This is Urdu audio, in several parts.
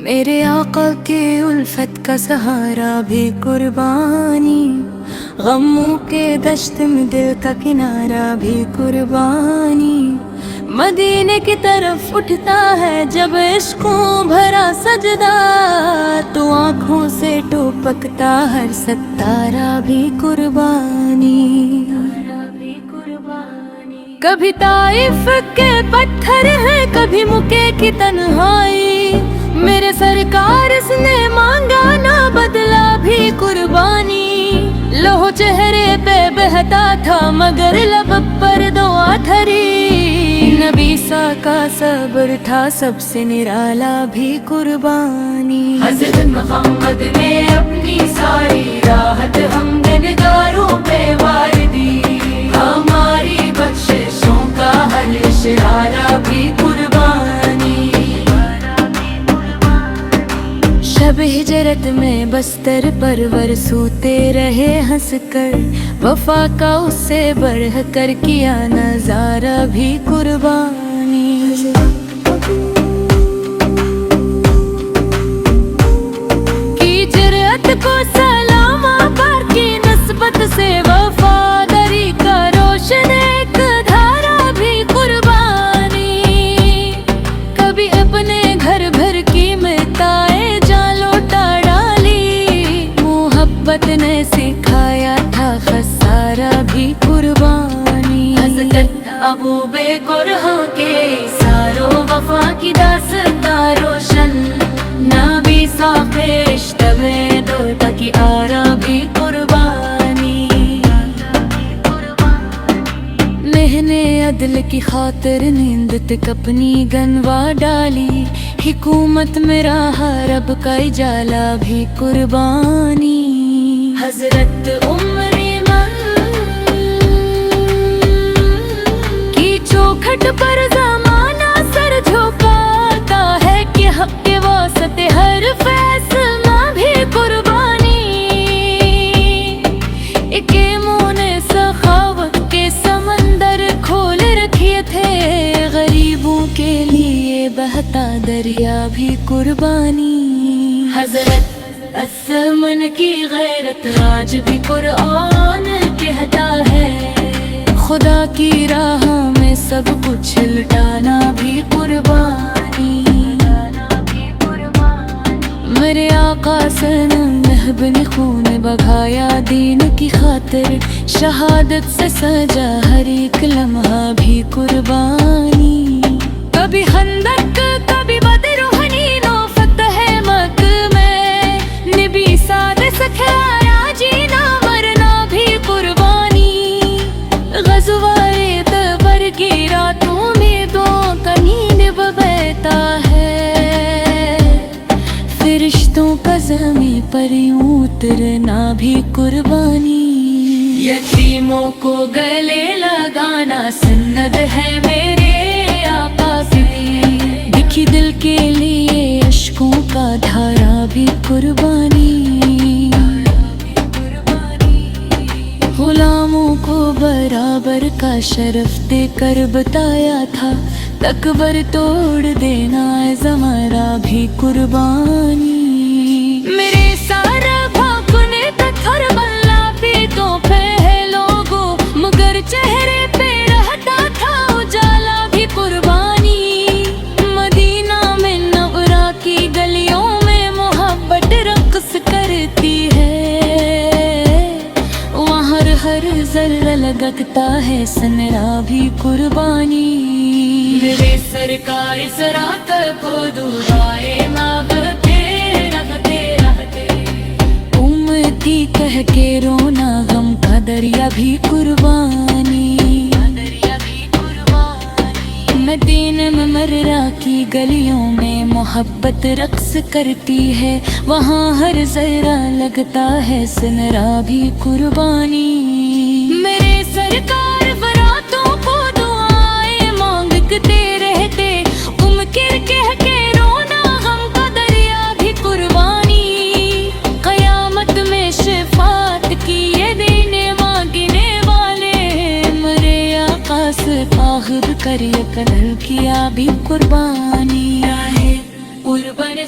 میرے آقا کے الفت کا سہارا بھی قربانی، غموں کے دشت میں دل کا کنارہ بھی قربانی، مدینے کی طرف اٹھتا ہے جب عشقوں بھرا سجدہ، تو آنکھوں سے ٹپکتا ہر ستارہ بھی قربانی۔ کبھی طائف کے پتھر ہیں، کبھی مکے کی تنہائی، میرے سرکار اس نے مانگا نہ بدلا بھی قربانی، لہو چہرے پہ بہتا تھا مگر لب پر دعا دھری، نبی سا کا صبر تھا سب سے نرالا بھی قربانی۔ حضرت محمد نے اپنی ساری راحت ہم گنہگاروں پہ وار دی، ہماری بخششوں کا ہر اشارہ بھی قربانی۔ شب ہجرت میں بستر پرور سوتے رہے ہنس کر، وفا کا اس سے بڑھ کر کیا نظارہ بھی قربانی۔ کی جرأت کو سلام پر کی نسبت سے وفاداری کا روشن ایک دھارا بھی قربانی، کبھی اپنے گھر بھر کی مٹائے محبت نے سکھایا تھا خسارہ بھی قربانی۔ حضرت ابو بکر کے ساروں وفا کی داستان روشن، نبی صاحب اشتبے دوتا کی آرا بھی قربانی۔ مہنے عدل کی خاطر نیند تک اپنی گنوا ڈالی، حکومت میں رہا رب کا اجالا بھی قربانی۔ حضرت عمر من کی چوکھٹ پر زمانہ سر جھکاتا ہے کہ حق کے واسطے ہر فیصلہ بھی قربانی، ایک منہ نے سخاوت کے سمندر کھول رکھے تھے، غریبوں کے لیے بہتا دریا بھی قربانی۔ حضرت اسمن کی غیرت آج بھی قرآن کہتا ہے، خدا کی راہ میں سب کچھ لٹانا بھی قربانی۔ میرے آقا صنم محب نے خون بہایا دین کی خاطر، شہادت سے سجا ہر ایک لمحہ بھی قربانی۔ کبھی خندق کبھی بدر و حنین و فتح مکہ میں، نبی ساتھ سکھایا جینا مرنا بھی قربانی، غزوہ تبر کی راتوں میں دعا کا نیند بہتا ہے، فرشتوں کا زمین پر یوں اترنا بھی قربانی۔ یتیموں کو گلے لگانا سند ہے میرے آقا کی، دکھی دل کے لیے اشکوں کا دھارا بھی قربانی۔ غلاموں کو برابر کا شرف دے کر بتایا تھا، تکبر توڑ دینا زمرہ بھی قربانی۔ میرے سارا بھاکنے پتھر بلا پیتوں پہ ہے لوگوں، مگر چہرے پہ رہتا تھا اجالا بھی قربانی۔ مدینہ میں نورا کی گلیوں میں محبت رقص کرتی ہے، وہاں ہر ذرہ لگتا ہے سنرا بھی قربانی۔ میرے سرکار اس رات کو دعائے مانگتے رہتے رہتے، امتی کہہ کے رونا غم کا دریا بھی قربانی۔ مدینہ میں مررا کی گلیوں میں محبت رقص کرتی ہے، وہاں ہر ذرہ لگتا ہے سنرا بھی قربانی۔ میرے سرکار براتوں کو دعائیں مانگتے رہتے، کر کہہ کے رونا غم کا دریا بھی قربانی۔ قیامت میں شفاعت کی یہ دینے مانگنے والے، مرے آقا سے فاخر کر یہ قدر کیا بھی قربانی۔ قربان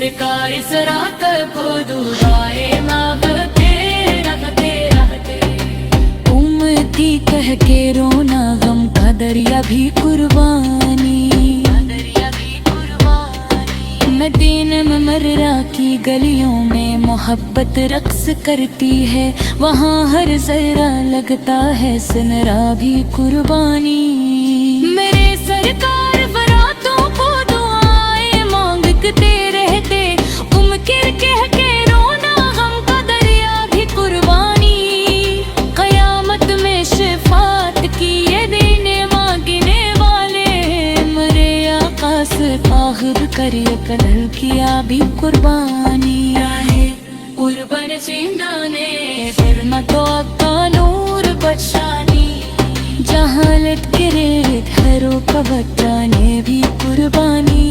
سرکار سرات کو دعائے مانگتے رہتے امتی کہہ کے رونا غم کا دریا بھی قربانی مدینہ مررہ کی گلیوں میں محبت رقص کرتی ہے، وہاں ہر ذرہ لگتا ہے سنرا بھی قربانی۔ میرے سرکار براتوں کو دعائیں مانگتے رہتے، کر کہہ کے رونا غم کا دریا بھی قربانی۔ قیامت میں شفاعت کی یہ دینے مانگنے والے، مرے آقا سے فاخر کریے کلر کیا بھی قربانی ہے۔ قربان زندانے فرما تو کا نور بچانی، جہالت کے ریت ہرو کا بچانے بھی قربانی۔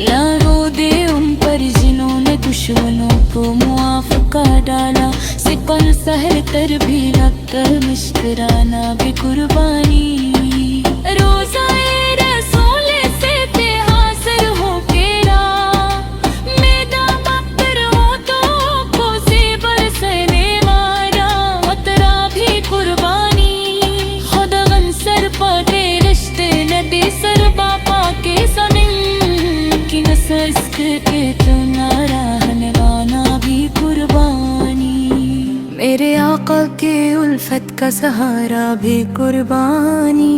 لارو دے ان پر جنہوں نے دشمنوں کو موافقہ ڈالا، سپر سہر تر بھی لگ کر مسکرانا بھی قربانی۔ روزہ رسول سے تے حاصل ہو کے میدان بکر ہو تو کو زیبر سنے مارا، اترا بھی قربانی۔ خدا غن سر پاتے رشتے ندی سر باپا کے سمن کی نسس کے تنارا ہنوانا بھی قربانی۔ میرے آقا کے الفت کا سہارا بھی قربانی،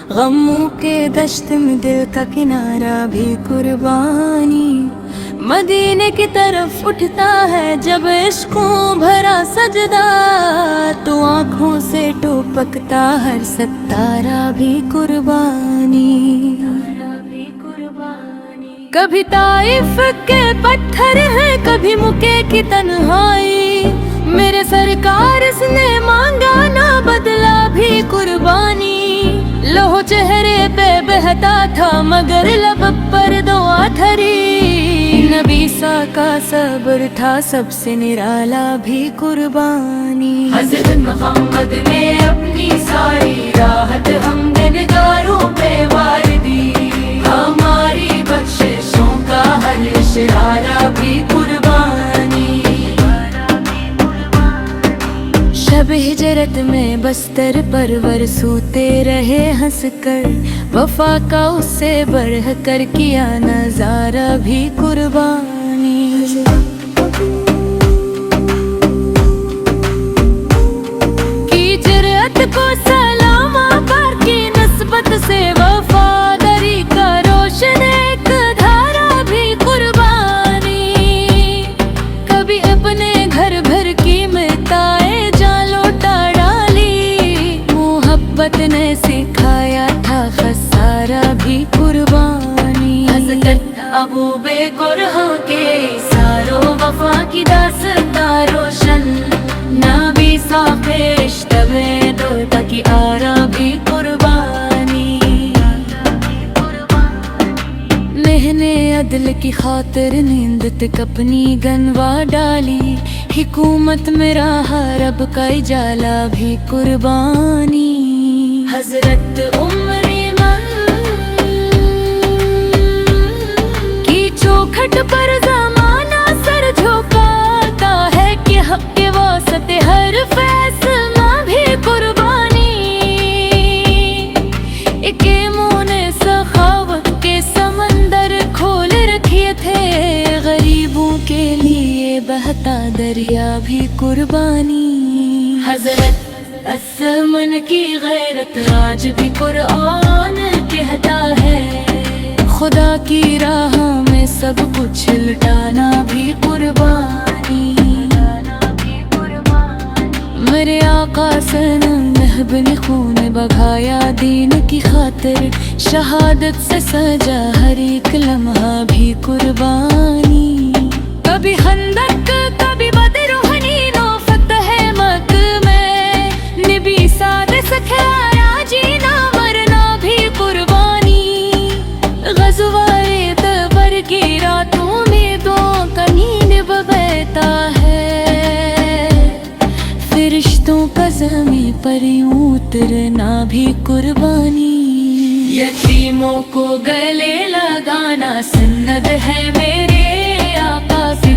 غموں کے دشت میں دل کا کنارہ بھی قربانی۔ مدینے کی طرف اٹھتا ہے جب عشقوں بھرا سجدہ، تو آنکھوں سے ٹپکتا ہر ستارہ بھی قربانی۔ کبھی طائف کے پتھر ہیں، کبھی مکے کی تنہائی، میرے سرکار اس نے مانگا نہ بدلا بھی قربانی۔ لہو چہرے پہ بہتا تھا مگر لب پر دعا دھری، نبی سا کا صبر تھا سب سے نرالا بھی قربانی۔ حضرت محمد نے اپنی ساری راحت ہم گنہگاروں پہ وار دی، ہماری بخششوں کا ہر اشارہ بھی قربانی۔ شب ہجرت میں بستر پرور سوتے رہے ہنس کر، وفا کا اس سے بڑھ کر کیا نظارہ بھی قربانی۔ کی جرأت کو سلامہ پر کی نسبت سے وفاداری کا روشن ایک دھارا بھی قربانی۔ کبھی اپنے گھر بھر کی مٹائے محبت نے سکھایا تھا خسارہ بھی قربانی۔ حضرت ابو بکر کے سارو وفا کی داستان روشن، نبی صاحب رشتہ میں دوتا کی آرا بھی قربانی۔ مہنے عدل کی خاطر نیند تک اپنی گنوا ڈالی، حکومت میں رہا رب کا اجالا بھی قربانی۔ حضرت عمر من کی چوکھٹ پر زمانہ سر جھکاتا ہے کہ حق کے واسطے ہر فیصلہ بھی قربانی۔ ایک منہ نے سخاوت کے سمندر کھول رکھے تھے، غریبوں کے لیے بہتا دریا بھی قربانی۔ حضرت اسمن کی غیرت آج بھی قرآن کہتا ہے، خدا کی راہ میں سب کچھ لٹانا بھی قربانی۔ میرے آقا صنم نے خون بگایا دین کی خاطر، شہادت سے سجا ہر ایک لمحہ بھی قربانی۔ کبھی خندق کبھی بدر و حنین و فتح مکہ میں، نبی ساتھ سکھایا جینا مرنا بھی قربانی۔ غزوہ تبر کی راتوں میں دعا کا نیند بہتا ہے، فرشتوں کا زمین پر یوں اترنا بھی قربانی۔ یتیموں کو گلے لگا جانا سند ہے میرے آقا سے،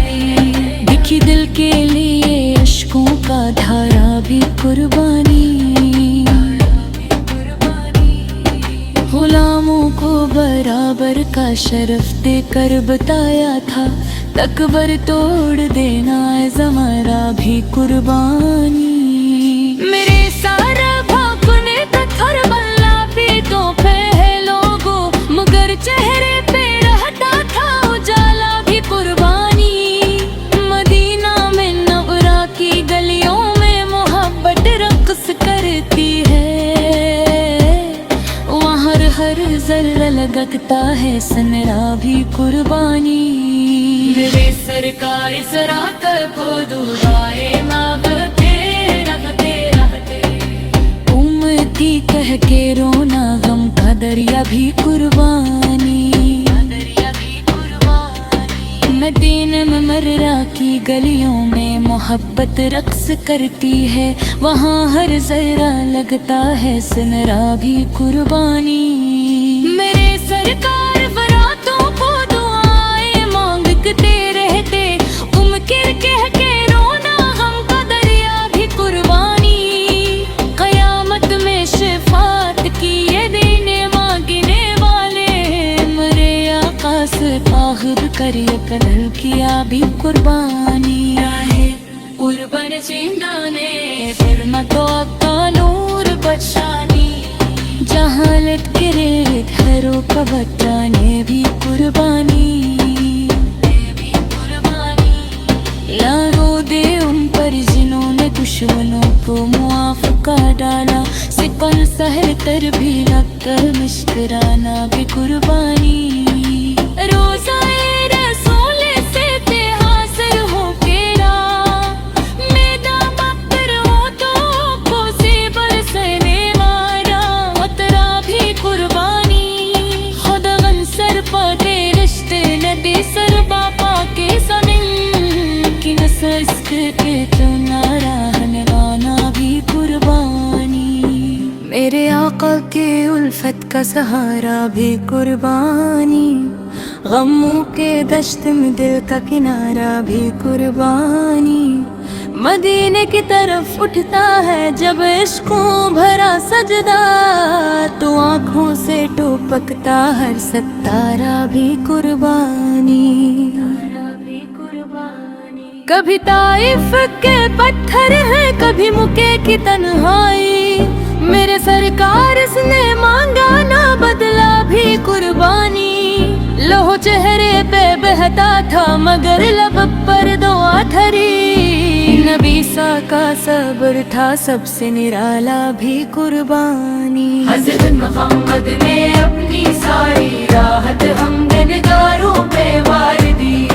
دکھی دل کے لیے اشکوں کا دھارا بھی قربانی، غلاموں کو برابر کا شرف دے کر بتایا تھا، تکبر توڑ دینا ہے ہمارا بھی قربانی، میرے سارا بھاگنے کا کربلا بھی تو ہے لوگوں، مگر چہرے پہ رہتا تھا اجالا بھی قربانی، مدینہ میں نورا کی گلیوں میں محبت رقص کرتی ہے، وہاں ہر ذرہ لگتا ہے سنرا بھی قربانی، میرے سرکار ذرا کر کو دعائے مانگتے رہتے رہتے، امتی کہہ کے رونا غم کا دریا بھی قربانی، مدینہ میں مررا کی گلیوں میں محبت رقص کرتی ہے، وہاں ہر ذرہ لگتا ہے سنرا بھی قربانی، میرے سرکار براتوں کو دعائیں مانگتے رہتے، کر کہہ کے رونا غم کا دریا بھی قربانی، قیامت میں شفاعت کی یہ دینے مانگنے والے، مرے آقا سے فاخر کریے کلل کیا بھی قربانی، ہے قربان زندانے فرما تو آقا نور بچانی، جہالت کے ریت گھروں کا بچانے بھی قربانی، لارو دے ان پر جنہوں نے دشمنوں کو موافقہ ڈالا، سپر سہر تر بھی لگ کر مسکرانا بھی قربانی، روزہ رسول سے تھے حاصل ہو کے راہ، میدان بکر ہو تو کو سے برسنے مارا، اترا بھی قربانی، خدا غن سر پا دے رشتے ندی سر باپا کے سمن کی نسس کے تو ناراہ گانا بھی قربانی، میرے آقا کے الفت کا سہارا بھی قربانی، غموں کے دشت میں دل کا کنارہ بھی قربانی، مدینے کی طرف اٹھتا ہے جب عشقوں بھرا سجدہ، تو آنکھوں سے ٹپکتا ہر ستارہ بھی قربانی، کبھی طائف کے پتھر ہیں کبھی مکے کی تنہائی، میرے سرکار اس نے مانگا نہ بدلا بھی قربانی، لہو چہرے پہ بہتا تھا مگر لب پر دعا دھری، نبی سا کا صبر تھا سب سے نرالا بھی قربانی، حضرت محمد نے اپنی ساری راحت ہم نگاروں پہ وار دی،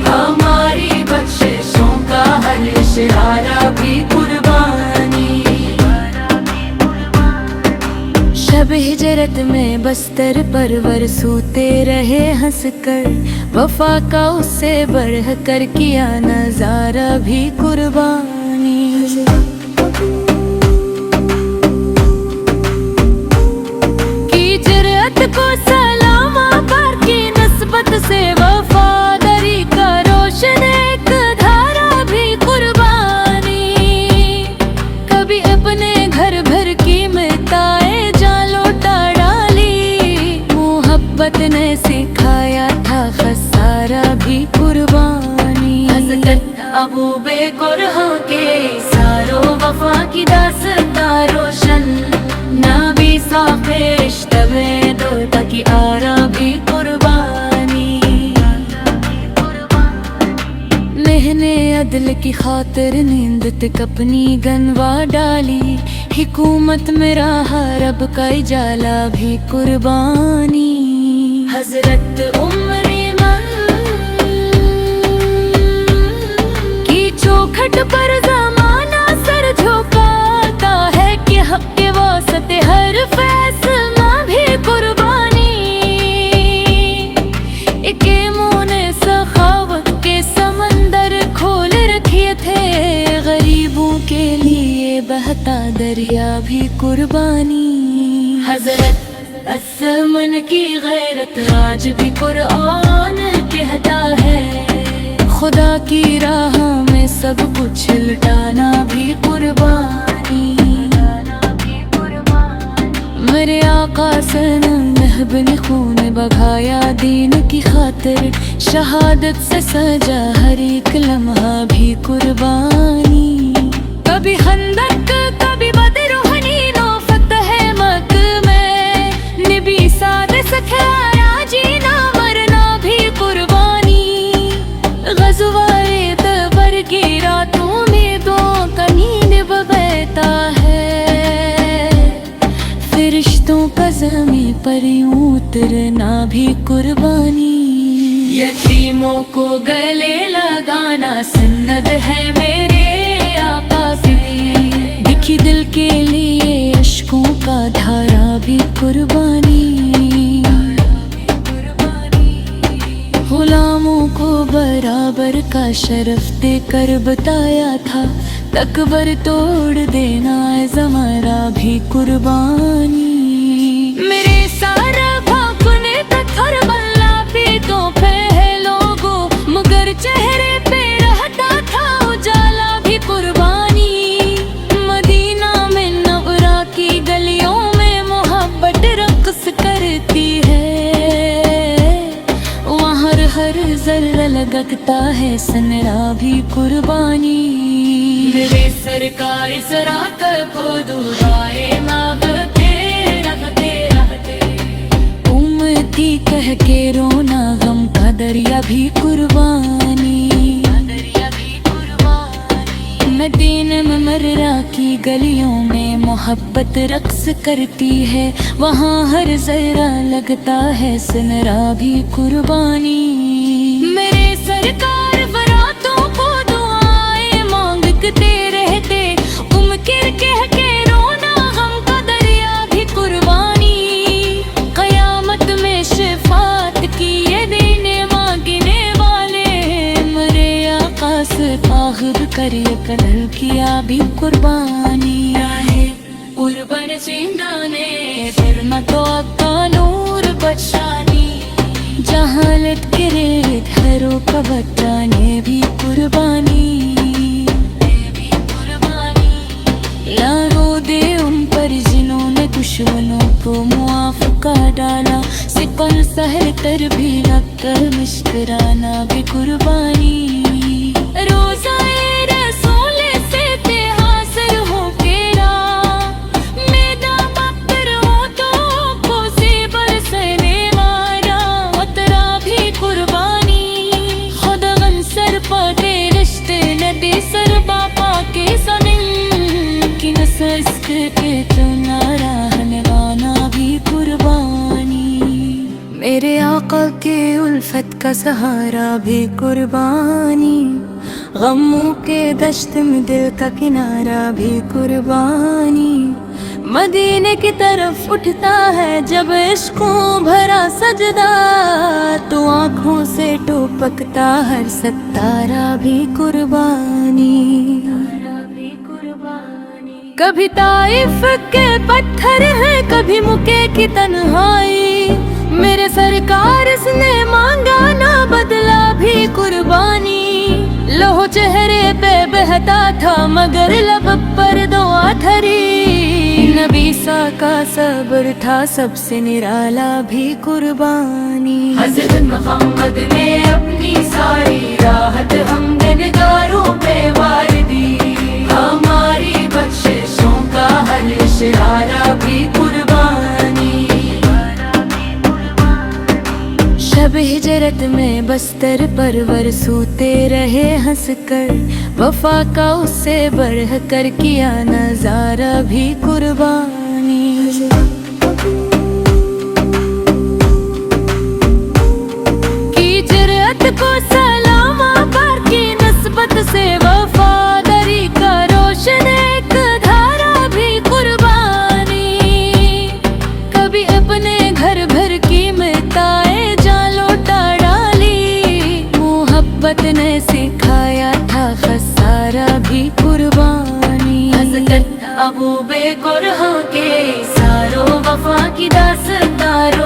ہماری بخششوں کا ہر اشارہ بھی قربانی، شب ہجرت میں بستر پرور سوتے رہے ہنس کر، وفا کا اس سے بڑھ کر کیا نظارہ بھی قربانی، کی جرأت کو سلامہ پر کی نسبت سے وفاداری کا روشن ایک دھارا بھی قربانی، کبھی اپنے گھر بھر کی مٹائے جان لوٹا ڈالی، محبت نے سکھایا تھا خسارہ بھی قربانی، حضرت ابو بکر کے ساروں وفا کی داستان روشن، نبی صاحب رشتہ میں دوتا کی آرا بھی قربانی، مہنے عدل کی خاطر نیند تک اپنی گنوا ڈالی، حکومت میں رہا رب کا اجالا بھی قربانی، حضرت عمر کی چوکھٹ پر زمانہ سر جھکاتا ہے کہ حق کے واسط ہر فیصلہ بھی قربانی، ایک منہ نے سخاوت کے سمندر کھول رکھے تھے، غریبوں کے لیے بہتا دریا بھی قربانی، حضرت دشمن کی غیرت آج بھی قرآن کہتا ہے، خدا کی راہ میں سب کچھ لٹانا بھی قربانی۔ میرے آقا صنم محب نے خون بہایا دین کی خاطر، شہادت سے سجا ہر ایک لمحہ بھی قربانی۔ کبھی خندق کبھی بدر و حنین و فتح مکہ میں، نبی ساتھ سکھایا جینا مرنا بھی قربانی۔ غزوہ تبر کی راتوں میں دعاؤں کا نیند بہتا ہے، فرشتوں کا زمین پر یوں اترنا بھی قربانی۔ یتیموں کو گلے لگانا سند ہے میرے آقا کی، دکھی دل کے لیے اشکوں کا دھارا بھی قربانی۔ غلاموں کو برابر کا شرف دے کر بتایا تھا، تکبر توڑ دینا ہے زمرہ بھی قربانی۔ میرے سارا بھاپنے تک ہر بلا پیتوں پہ ہے لوگوں، مگر چہرے پہ رہتا تھا اجالا بھی قربانی۔ مدینہ میں نورا کی گلیوں میں محبت رقص کرتی ہے، وہاں ہر ذرہ لگتا ہے سنرا بھی قربانی۔ میرے سرکار سرا کر کو دعائے مانگتے رہتے رہتے، امتی کہہ کے رونا غم کا دریا بھی قربانی۔ مدینہ میں مررا کی گلیوں میں محبت رقص کرتی ہے، وہاں ہر ذرہ لگتا ہے سنرا بھی قربانی۔ میرے سرکار براتوں کو دعائیں مانگتے رہتے، کر کہہ کے رونا غم کا دریا بھی قربانی۔ قیامت میں شفاعت کی یہ دینے مانگنے والے، مرے آقا سے فاخر کر یہ قدر کیا بھی قربانی۔ ہے قربان زندانے فرما تو آقا نور بچانی، جہالت کے ریت ہروں کا بچانے بھی قربانی۔ لارو دے ان پر جنہوں نے دشمنوں کو معاف کا ڈالا، سپر سہل کر بھی رکھ کر مسکرانا بھی قربانی۔ روزہ رسول سے تے حاصل ہو کے راہ، میدان بکر ہو تو کو سے برسنے مارا، اترا بھی قربانی۔ خدا غن سر پاتے رشتے ندی سر باپا کے سمن، سسک کے تنارا ہنوانا بھی قربانی۔ میرے آقا کے الفت کا سہارا بھی قربانی، غموں کے دشت میں دل کا کنارہ بھی قربانی۔ مدینے کی طرف اٹھتا ہے جب عشقوں بھرا سجدہ، تو آنکھوں سے ٹپکتا ہر ستارہ بھی قربانی۔ کبھی طائف کے پتھر ہیں کبھی مکے کی تنہائی، میرے سرکار اس نے مانگا نہ بدلا بھی قربانی۔ لہو چہرے پہ بہتا تھا مگر لب پر دعا دھری، نبی سا کا صبر تھا سب سے نرالا بھی قربانی۔ حضرت محمد نے اپنی ساری راحت ہم دلداروں پہ وار دی، ہماری بخششوں کا حل اشارہ بھی قربانی۔ شب ہجرت میں بستر پرور سوتے رہے ہنس کر، وفا کا اس سے بڑھ کر کیا نظارہ بھی قربانی۔ کی جرأت کو سلام پر کی نسبت سے وفاداری کا روشن ایک دھارا بھی قربانی۔ کبھی اپنے گھر بھر کی مٹائے جان لوٹا ڈالی، محبت نے سکھایا تھا خسارہ بھی قربانی۔ حضرت ابو بکر کے ساروں وفا کی داستانوں